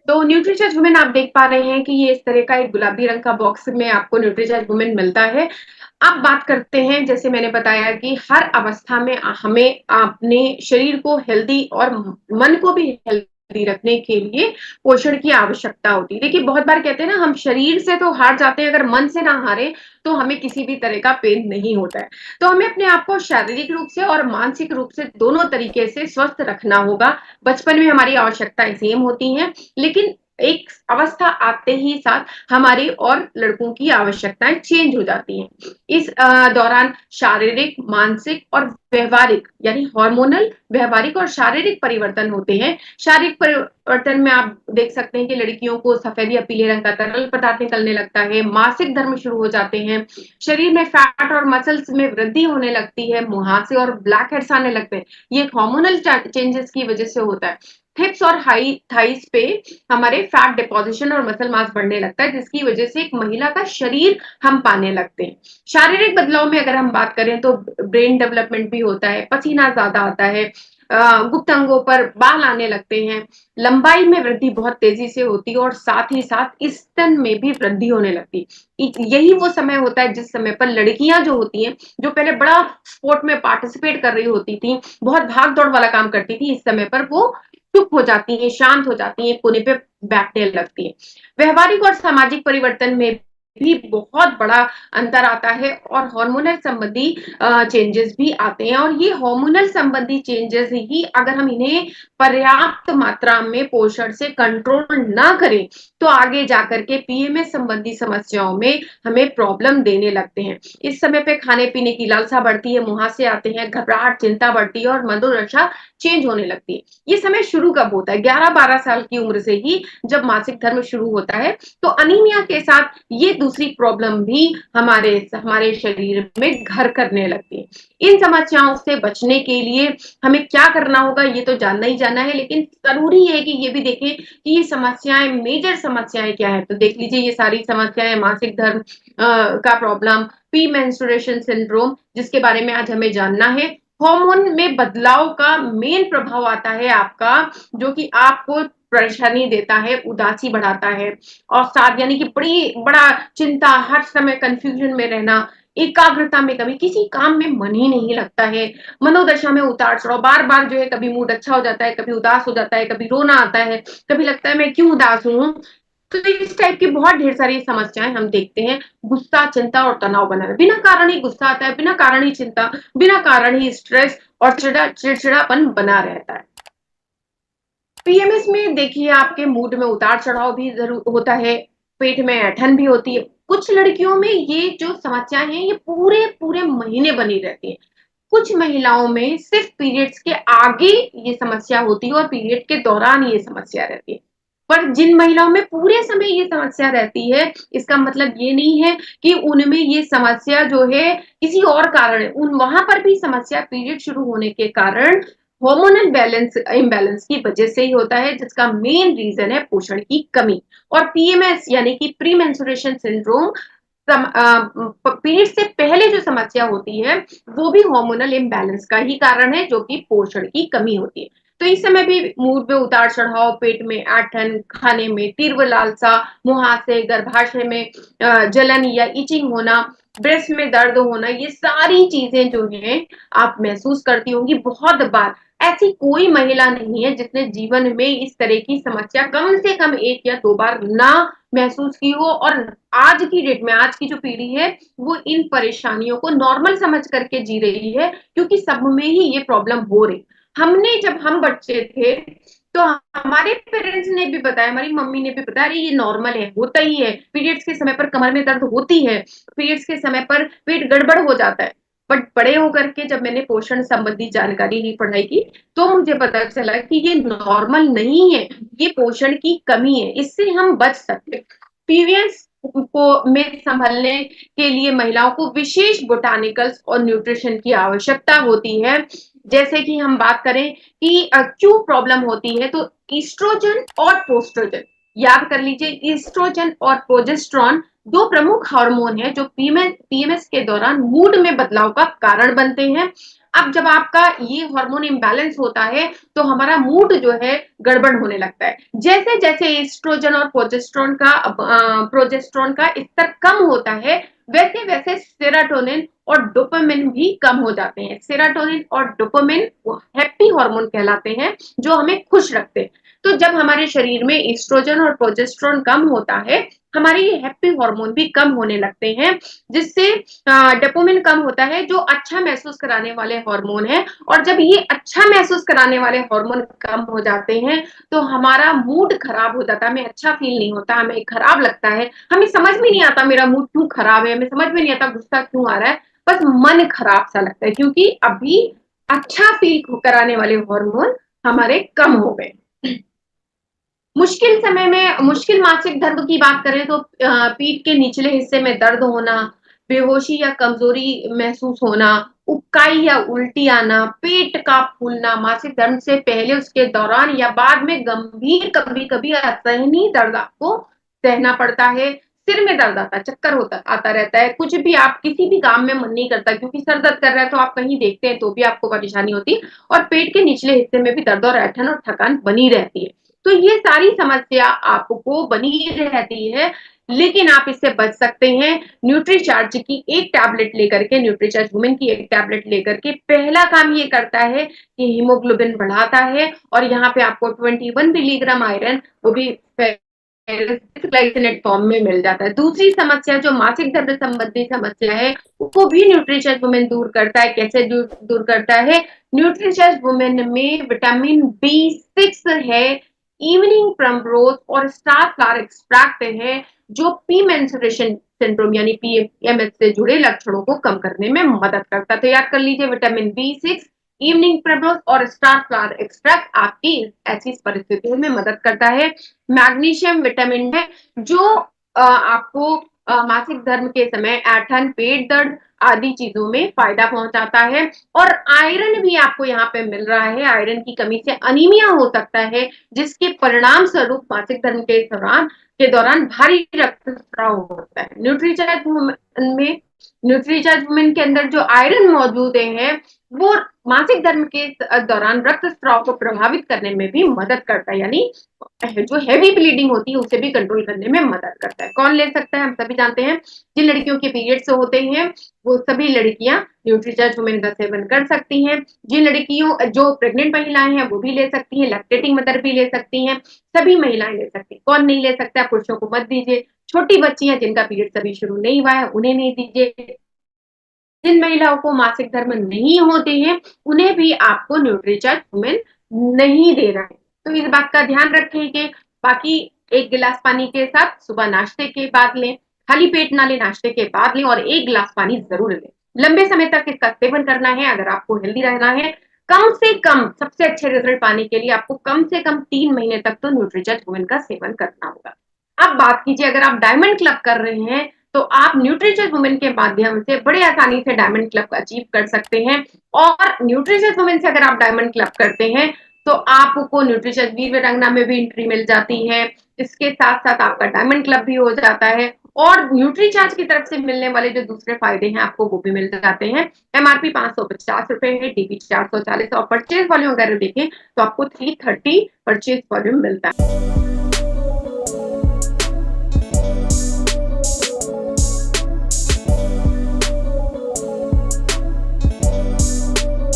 तो न्यूट्रीचर्ज वुमेन आप देख पा रहे हैं कि ये इस तरह का एक गुलाबी रंग का बॉक्स में आपको न्यूट्रीचर्ज वुमेन मिलता है। अब बात करते हैं, जैसे मैंने बताया कि हर अवस्था में हमें अपने शरीर को हेल्दी और मन को भी हेल्दी रखने के लिए पोषण की आवश्यकता होती है। देखिए बहुत बार कहते हैं ना, हम शरीर से तो हार जाते हैं, अगर मन से ना हारे तो हमें किसी भी तरह का पेन नहीं होता है। तो हमें अपने आप को शारीरिक रूप से और मानसिक रूप से दोनों तरीके से स्वस्थ रखना होगा। बचपन में हमारी आवश्यकताएं सेम होती हैं, लेकिन एक अवस्था आते ही साथ हमारी और लड़कों की आवश्यकताएं चेंज हो जाती हैं। इस दौरान शारीरिक, मानसिक और व्यवहारिक यानी हार्मोनल, व्यवहारिक और शारीरिक परिवर्तन होते हैं। शारीरिक परिवर्तन में आप देख सकते हैं कि लड़कियों को सफेद या पीले रंग का तरल पदार्थ निकलने लगता है, मासिक धर्म शुरू हो जाते हैं, शरीर में फैट और मसल्स में वृद्धि होने लगती है, मुहासे और ब्लैक हेड्स आने लगते हैं। ये हार्मोनल चेंजेस की वजह से होता है। हिप्स और हाई थाइस पे हमारे फैट डिपोजिशन और मसल मास बढ़ने लगता है, जिसकी वजह से एक महिला का शरीर हम पाने लगते हैं। शारीरिक बदलाव में अगर हम बात करें तो ब्रेन डेवलपमेंट भी होता है, पसीना ज्यादा आता है, गुप्त अंगों पर बाल आने लगते हैं, लंबाई में वृद्धि बहुत तेजी से होती है और साथ ही साथ स्तन में भी वृद्धि होने लगती है। यही वो समय होता है जिस समय पर लड़कियां जो होती हैं, जो पहले बड़ा स्पोर्ट में पार्टिसिपेट कर रही होती थी, बहुत भाग दौड़ वाला काम करती थी, इस समय पर वो चुप हो जाती हैं, शांत हो जाती हैं, कोने पे बैठने लगती हैं। व्यवहारिक और सामाजिक परिवर्तन में भी बहुत बड़ा अंतर आता है और हार्मोनल संबंधी चेंजेस भी आते हैं, और ये हार्मोनल संबंधी चेंजेस ही अगर हम इन्हें पर्याप्त मात्रा में पोषण से कंट्रोल ना करें तो आगे जाकर के पीएमएस संबंधी समस्याओं में हमें प्रॉब्लम देने लगते हैं। इस समय पे खाने पीने की लालसा बढ़ती है, मुहासे आते हैं, घबराहट, चिंता बढ़ती है और मनोदशा चेंज होने लगती है। ये समय शुरू कब होता है? 11-12 साल की उम्र से ही जब मासिक धर्म शुरू होता है, तो अनीमिया के साथ ये दूसरी प्रॉब्लम भी हमारे हमारे शरीर में घर करने लगती है। इन समस्याओं से बचने के लिए हमें क्या करना होगा ये तो जानना ही जाना है, लेकिन जरूरी है कि ये भी देखें कि ये समस्याएं, मेजर समस्याएं क्या है। तो देख लीजिए, ये सारी समस्याएं, मासिक धर्म का प्रॉब्लम, प्री मेंस्ट्रुएशन सिंड्रोम जिसके बारे में आज हमें जानना है, हार्मोन में बदलाव का मेन प्रभाव आता है आपका, जो कि आपको परेशानी देता है, उदासी बढ़ाता है, और साथ यानी कि बड़ी बड़ा चिंता, हर समय कंफ्यूजन में रहना, एकाग्रता में कमी, किसी काम में मन ही नहीं लगता है, मनोदशा में उतार चढ़ाव, बार बार जो है कभी मूड अच्छा हो जाता है, कभी उदास हो जाता है, कभी रोना आता है, कभी लगता है मैं क्यों उदास हूँ। तो इस टाइप की बहुत ढेर सारी समस्याएं हम देखते हैं। गुस्सा, चिंता और तनाव बना है, बिना कारण ही गुस्सा आता है, बिना कारण ही चिंता, बिना कारण ही स्ट्रेस और चिड़चिड़ापन बना रहता है। पीएमएस में देखिए आपके मूड में उतार चढ़ाव भी जरूर होता है, पेट में ऐंठन भी होती है। कुछ लड़कियों में ये जो समस्याएं हैं ये पूरे पूरे महीने बनी रहती है। कुछ महिलाओं में सिर्फ पीरियड्स के आगे ये समस्या होती है और पीरियड के दौरान ये समस्या रहती है। पर जिन महिलाओं में पूरे समय ये समस्या रहती है, इसका मतलब ये नहीं है कि उनमें ये समस्या जो है किसी और कारण है। उन वहां पर भी समस्या पीरियड शुरू होने के कारण हार्मोनल बैलेंस इम्बैलेंस की वजह से ही होता है, जिसका मेन रीजन है पोषण की कमी। और पीएमएस यानी कि प्री मेंस्ट्रुएशन सिंड्रोम, पीरियड से पहले जो समस्या होती है वो भी हार्मोनल इम्बैलेंस का ही कारण है, जो कि पोषण की कमी होती है। तो इस समय भी मूड में उतार चढ़ाव, पेट में ऐंठन, खाने में तीव्र लालसा, मुहासे, गर्भाशय में जलन या इचिंग होना, ब्रेस्ट में दर्द होना, ये सारी चीजें जो हैं आप महसूस करती होंगी बहुत बार। ऐसी कोई महिला नहीं है जिसने जीवन में इस तरह की समस्या कम से कम 1 या 2 बार ना महसूस की हो। और आज की डेट में, आज की जो पीढ़ी है, वो इन परेशानियों को नॉर्मल समझ करके जी रही है, क्योंकि सब में ही ये प्रॉब्लम हो रही। हमने जब हम बच्चे थे तो हमारे पेरेंट्स ने भी बताया, हमारी मम्मी ने भी बताया, अरे ये नॉर्मल है, होता ही है, पीरियड्स के समय पर कमर में दर्द होती है, पीरियड्स के समय पर पेट गड़बड़ हो जाता है। बट बड़े होकर के जब मैंने पोषण संबंधी जानकारी की पढ़ाई की, तो मुझे पता चला कि ये नॉर्मल नहीं है, ये पोषण की कमी है, इससे हम बच सकते। पीवीएस को में संभलने के लिए महिलाओं को विशेष बोटानिकल्स और न्यूट्रिशन की आवश्यकता होती है। जैसे कि हम बात करें कि क्यों प्रॉब्लम होती है, तो ईस्ट्रोजन और पोस्ट्रोजन, याद कर लीजिए, ईस्ट्रोजन और प्रोजेस्टेरॉन दो प्रमुख हार्मोन हैं जो पीएमएस के दौरान मूड में बदलाव का कारण बनते हैं। अब जब आपका ये हार्मोन इम्बैलेंस होता है तो हमारा मूड जो है गड़बड़ होने लगता है। जैसे-जैसे एस्ट्रोजन और प्रोजेस्टेरोन का स्तर कम होता है, वैसे-वैसे सेरोटोनिन और डोपामाइन भी कम हो जाते हैं। सेरोटोनिन और डोपामाइन वो हैप्पी हार्मोन कहलाते हैं, जो हमें खुश रखते हैं। तो जब हमारे शरीर में एस्ट्रोजन और प्रोजेस्टेरोन कम होता है, हमारे ये हैप्पी हार्मोन भी कम होने लगते हैं, जिससे डोपामाइन कम होता है, जो अच्छा महसूस कराने वाले हार्मोन है। और जब ये अच्छा महसूस कराने वाले हार्मोन कम हो जाते हैं, तो हमारा मूड खराब हो जाता है, हमें अच्छा फील नहीं होता, हमें खराब लगता है, हमें समझ में नहीं आता मेरा मूड क्यों खराब है, हमें समझ में नहीं आता गुस्सा क्यों आ रहा है, बस मन खराब सा लगता है, क्योंकि अभी अच्छा फील कराने वाले हार्मोन हमारे कम हो गए। मुश्किल समय में मुश्किल मासिक धर्म की बात करें तो पीठ के निचले हिस्से में दर्द होना, बेहोशी या कमजोरी महसूस होना, उबकाई या उल्टी आना, पेट का फूलना, मासिक धर्म से पहले, उसके दौरान या बाद में गंभीर कभी-कभी असहनीय दर्द आपको सहना पड़ता है, सिर में दर्द आता है, चक्कर होता आता रहता है, कुछ भी आप किसी भी काम में मन नहीं करता, क्योंकि सर दर्द कर रहा है तो आप कहीं देखते हैं तो भी आपको परेशानी होती है, और पेट के निचले हिस्से में भी दर्द और ऐंठन और थकान बनी रहती है। तो ये सारी समस्या आपको बनी रहती है, लेकिन आप इससे बच सकते हैं न्यूट्रीचार्ज की एक टैबलेट लेकर के, न्यूट्रीचार्ज वुमेन की एक टैबलेट लेकर के। पहला काम ये करता है कि हीमोग्लोबिन बढ़ाता है, और यहाँ पे आपको 21 मिलीग्राम आयरन, वो भी ग्लाइसिनेट फॉर्म में मिल जाता है। दूसरी समस्या जो मासिक धर्म संबंधी समस्या है, उसको भी न्यूट्रीचार्ज वुमेन दूर करता है। कैसे दूर करता है? न्यूट्रीचार्ज वुमेन में विटामिन B6 है, इवनिंग प्राइमरोज और स्टार फ्लावर एक्सट्रैक्ट है, जो पी मेंस्ट्रुएशन सिंड्रोम यानी पीएमएस से जुड़े लक्षणों को कम करने में मदद करता है। तो याद कर लीजिए, विटामिन B6, इवनिंग प्राइमरोज और स्टार फ्लावर एक्सट्रैक्ट आपकी ऐसी परिस्थितियों में मदद करता है। मैग्नीशियम विटामिन है, जो आपको मासिक धर्म के समय ऐंठन, पेट दर्द आदि चीजों में फायदा पहुंचाता है। और आयरन भी आपको यहाँ पे मिल रहा है। आयरन की कमी से अनीमिया हो सकता है, जिसके परिणाम स्वरूप मासिक धर्म के दौरान भारी रक्तस्राव होता है। न्यूट्रीचार्ज वुमेन के अंदर जो आयरन मौजूद है, वो मासिक धर्म के दौरान रक्तस्राव को प्रभावित करने में भी मदद करता है, यानी जो हेवी ब्लीडिंग होती है उसे भी कंट्रोल करने में मदद करता है। कौन ले सकता है? हम सभी जानते हैं, जिन लड़कियों के पीरियड्स होते हैं वो सभी लड़कियां न्यूट्रीचार्ज वुमेन का सेवन कर सकती हैं। जिन लड़कियों जो प्रेग्नेंट महिलाएं हैं वो भी ले सकती हैं, लैक्टेटिंग मदर भी ले सकती हैं, सभी महिलाएं ले सकती हैं। कौन नहीं ले सकता? पुरुषों को मत दीजिए। छोटी बच्चियां जिनका पीरियड अभी शुरू नहीं हुआ है उन्हें नहीं दीजिए। जिन महिलाओं को मासिक धर्म नहीं होते हैं उन्हें भी आपको न्यूट्रीचार्ज वुमेन नहीं दे रहा है। तो इस बात का ध्यान रखें कि बाकी एक गिलास पानी के साथ सुबह नाश्ते के बाद लें, खाली पेट ना लें, नाश्ते के बाद लें, और एक गिलास पानी जरूर लें। लंबे समय तक इसका सेवन करना है अगर आपको हेल्दी रहना है। कम से कम, सबसे अच्छे रिजल्ट पाने के लिए आपको कम से कम 3 महीने तक तो न्यूट्रीचार्ज वुमेन का सेवन करना होगा। अब बात कीजिए, अगर आप डायमंड क्लब कर रहे हैं तो आप न्यूट्रीचार्ज वुमेन के माध्यम से बड़े आसानी से डायमंड क्लब अचीव कर सकते हैं। और न्यूट्रीचार्ज वुमेन से अगर आप डायमंड क्लब करते हैं तो आपको न्यूट्रीचार्ज वीर वीरांगना में भी एंट्री मिल जाती है। इसके साथ साथ आपका डायमंड क्लब भी हो जाता है, और न्यूट्रीचार्ज की तरफ से मिलने वाले जो दूसरे फायदे हैं आपको वो भी मिल जाते हैं। एमआरपी 550 रुपए है, डीपी 440, और परचेज वॉल्यूम अगर देखें तो आपको 330 परचेज वॉल्यूम मिलता है।